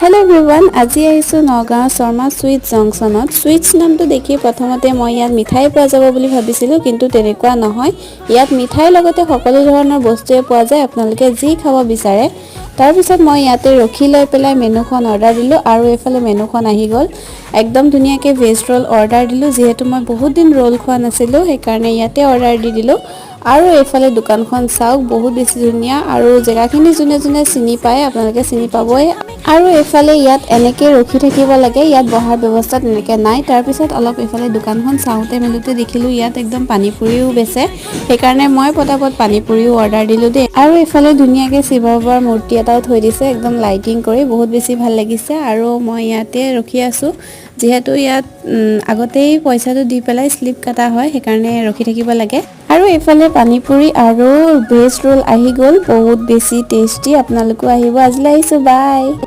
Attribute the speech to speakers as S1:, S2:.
S1: hello everyone আজি আহিছো Nagaon Sharma sweet জংচনত সুইটছ নামটো দেখি প্ৰথমতে মই ইয়াত মিঠাই পোৱা যাব বুলি ভাবিছিলো কিন্তু তেনেকুৱা নহয় ইয়াত মিঠাই লগতে সকলো ধৰণৰ বস্তুৱে পোৱা যায় আপোনালোকে যি খাব বিচাৰে তাৰ পিছত মই ইয়াতে ৰখি লৈ পেলাই মেনুখন অৰ্ডাৰ দিলো আৰু এফালে মেনুখন আহি গল একদম ধুনীয়াকৈ ভেজ ৰোল অৰ্ডাৰ দিলো যেহেতু মই বহুত দিন ৰোল খোৱা নাছিলো সেই কাৰণে ইয়াতে অৰ্ডাৰ দি দিলো আৰু এফালে দোকানখন চাওক বহুত বেছি ধুনীয়া আৰু জেগাখিনি জুনে জুনে চিনি পায় আপোনালোকে চিনি পাবই আৰু এফালে ইয়াত এনেকৈ ৰখি থাকিব লাগে ইয়াত বহাৰ ব্যৱস্থা তেনেকৈ নাই তাৰ পিছত অলপ এফালে দোকানখন চাওঁতে মেলোতে দেখিলো ইয়াত একদম পানীপুৰিও বেচে সেইকাৰণে মই পটাপট পানীপুৰিও অৰ্ডাৰ দিলো দেই আৰু এফালে ধুনীয়াকৈ শিৱ বাবাৰ মূৰ্তি এটাও থৈ দিছে একদম লাইটিং কৰি বহুত বেছি ভাল লাগিছে আৰু মই ইয়াতে ৰখি আছো যেহেতু ইয়াত আগতেই পইচাটো দি পেলাই স্লিপ কাটা হয় সেইকাৰণে ৰখি থাকিব লাগে আৰু এফালে পানীপুৰি আৰু ভেজ ৰোল আহি গ'ল বহুত বেছি টেষ্টি আপোনালোকো আহিব আজিলৈ আহিছো বাই